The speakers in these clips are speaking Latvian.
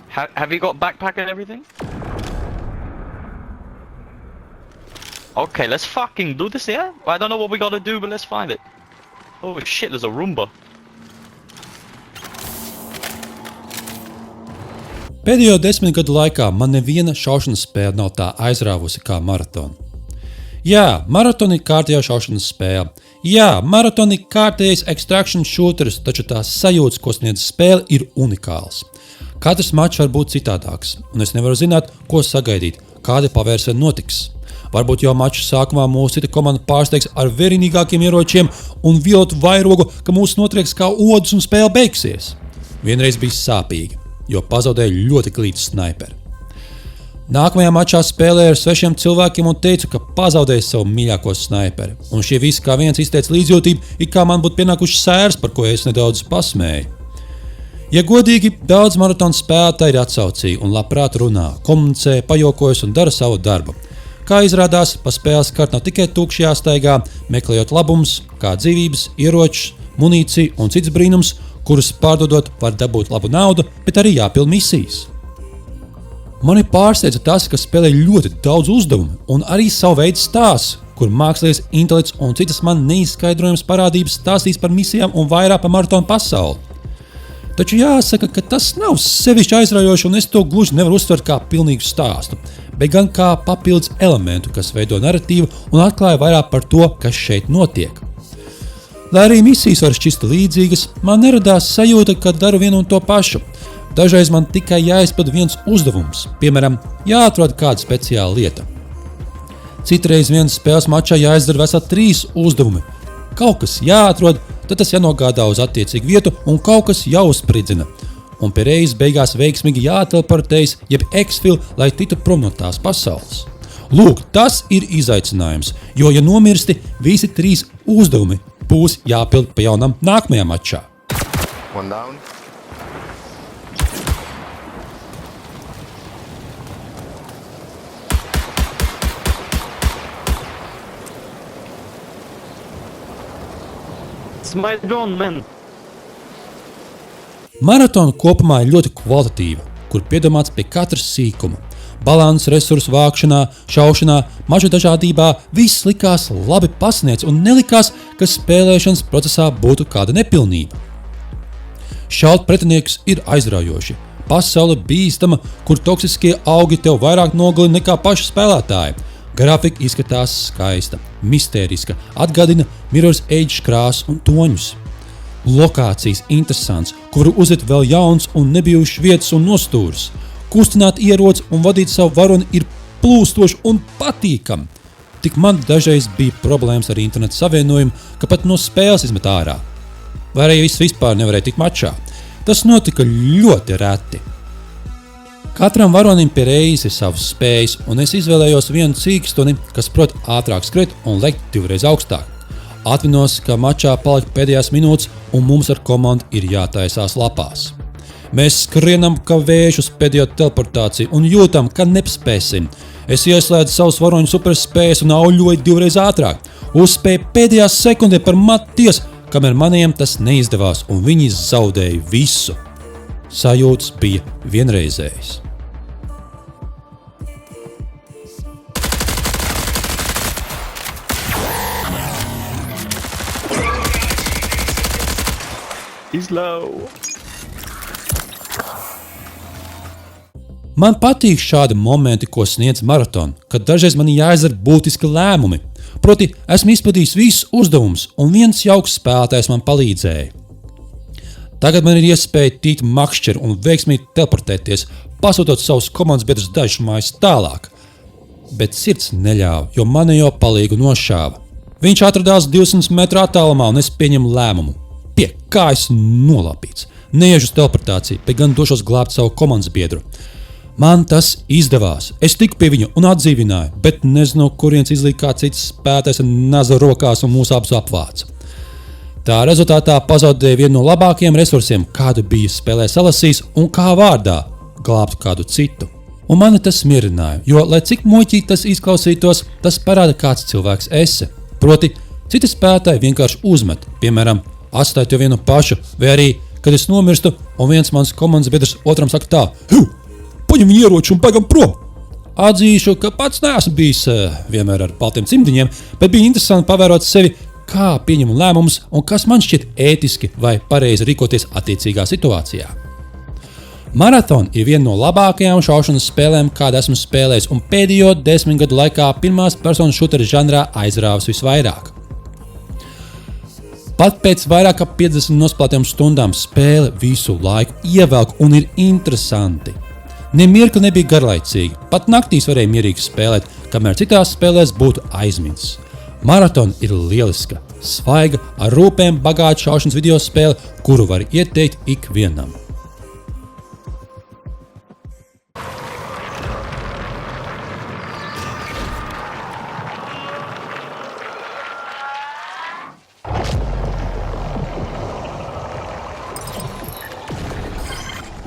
Have you got backpack and everything? Okay, let's fucking do this, yeah? I don't know what we gotta do, but let's find it. Oh shit, there's a Roomba. Pēdējo 10 gadu laikā man neviena šaušanas spēle nav tā aizrāvusi kā maratona. Jā, maratona ir kārtējā šaušanas spēle. Jā, maratona ir kārtējais extraction shooters, taču tās sajūtas, ko sniedz spēle, ir unikāls. Katrs mačs var būt citādāks, un es nevaru zināt, ko sagaidīt, kādi pavērsieni notiks. Varbūt jau mača sākumā mūsu cita komanda pārsteigs ar vērienīgākiem ieročiem un violetu vairogu, ka mūs notrieks kā odus un spēle beigsies. Vienreiz bija sāpīgi, jo pazaudēju ļoti klītu snaiperi. Nākamajā mačā spēlēju ar svešiem cilvēkiem un teicu, ka pazaudēju savu mīļāko snaiperi. Un šie visi kā viens izteica līdzjūtību, it kā man būtu pienākuši sērs, par ko es nedaudz pasmēju. Ja godīgi, daudz maratona spēlētāji ir atsaucīgi un labprāt runā, komunicē, pajokojas un dara savu darbu. Kā izrādās, pa spēles kārt nav tikai tukši jāstaigā, meklējot labumus, kā dzīvības, ieročus, munīciju un cits brīnums, kurus pārdodot var dabūt labu naudu, bet arī jāpild misijas. Mani pārsteidza tas, ka spēlē ļoti daudz uzdevumu un arī savu veidu stāsts, kur mākslīgais intelekts un citas man neizskaidrojams parādības stāstīs par misijām un vairāk par maratonu pasauli. Taču jāsaka, ka tas nav sevišķi aizraujoši un es to gluži nevaru uztvert kā pilnīgu stāstu, bet gan kā papildus elementu, kas veido narratīvu un atklāja vairāk par to, kas šeit notiek. Lai arī misijas var šķist līdzīgas, man neradās sajūta, ka daru vienu un to pašu. Dažreiz man tikai jāizpild viens uzdevums, piemēram, jāatrod kāda speciāla lieta. Citreiz vienas spēles mačā jāizdara veseli 3 uzdevumi. Kaut kas jāatrod, tad tas jānogādā uz attiecīgu vietu un kaut kas jāuzspridzina. Un pie reizes beigās veiksmīgi jāteleportējas, jeb exfil, lai tiktu prom no tās pasaules. Lūk, tas ir izaicinājums, jo, ja nomirsti, visi 3 uzdevumi būs jāpild pa jaunam nākamajā mačā. One down. It's my drone, man. Maratona kopumā ir ļoti kvalitatīva, kur piedomāts pie katras sīkuma. Balans, resursu vākšanā, šaušanā, maža dažādībā viss likās labi pasniegts un nelikās, ka spēlēšanas procesā būtu kāda nepilnība. Šaut pretiniekus ir aizraujoši. Pasaule bīstama, kur toksiskie augi tev vairāk nogalina nekā paši spēlētāji. Grafika izskatās skaista, mistēriska, atgādina Mirror's Edge krāsu un toņus. Lokācijas interesants, kuru uzliet vēl jauns un nebijušas vietas un nostūrs. Kustināt ieroci un vadīt savu varoni ir plūstoši un patīkami. Tik man dažreiz bija problēmas ar internetu savienojumu, ka pat no spēles izmet ārā. Vai arī viss vispār nevarēja tikt mačā. Tas notika ļoti reti. Katram varonim pie reizes ir savas spējas, un es izvēlējos vienu cīkstuni, kas prot ātrāk skriet un lekt 2 reizes augstāk. Atminos, ka mačā palika pēdējās minūtes, un mums ar komandu ir jātaisās lapās. Mēs skrienam kā vējuši uz pēdējo teleportāciju un jūtam, ka nespēsim. Es ieslēdzu savus varoņu superspējas un auļoju 2 reizes ātrāk. Uzspēju pēdējā sekundē par Matties, kamēr maniem tas neizdevās, un viņi zaudēja visu. Sajūtas bija vienreizējas. He's low. Man patīk šādi momenti, ko sniedz maratona, kad dažreiz man jāizdara būtiski lēmumi. Proti, esmu izpildījis visus uzdevumus, un viens jauks spēlētājs man palīdzēja. Tagad man ir iespēja tikt makšķeru un veiksmīgi teleportēties, pasūtot savus komandas biedrus dažas mājas tālāk. Bet sirds neļāva, jo manējo palīgu nošāva. Viņš atradās 200 metru attālumā, un es pieņemu lēmumu. Pie kājas nolapīts. Neiešu uz teleportāciju, bet gan došos glābt savu komandas biedru. Man tas izdevās. Es tiku pie viņa un atdzīvināju, bet nezinu, kurienes izlīk kā cits spētais ar nazu rokās un mūsu abus apvāca. Tā rezultātā pazaudēja vienu no labākajiem resursiem, kādu bija spēlē salasījis un kā vārdā glābtu kādu citu. Un mani tas mierināja, jo, lai cik muļķīgi tas izklausītos, tas parāda, kāds cilvēks esi. Proti, citi spēlētāji vienkārši uzmet, piemēram, atstāja to vienu pašu, vai arī, kad es nomirstu un viens mans komandas biedrs otram saka tā: paņem viņu ieroči un paigam prom! Atzīšu, ka pats neesmu bijis vienmēr ar baltiem cimdiņiem, bet bija interesanti pavērot sevi, kā pieņemu lēmumus un kas man šķiet ētiski vai pareizi rīkoties attiecīgā situācijā. Marathon ir viena no labākajām šaušanas spēlēm, kādu esmu spēlējis, un pēdējo 10 gadu laikā pirmās personas šutera žanrā aizrāvis visvairāk. Pat pēc vairāk kā 50 nospēlētām stundām spēle visu laiku ievelk un ir interesanti. Nemirkli nebija garlaicīgi, pat naktīs varēja mierīgi spēlēt, kamēr citās spēlēs būtu aizmirsts. Marathon ir lieliska, svaiga, ar rūpēm bagāta šaušanas video spēle, kuru var ieteikt ikvienam.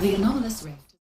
The anomalous rift.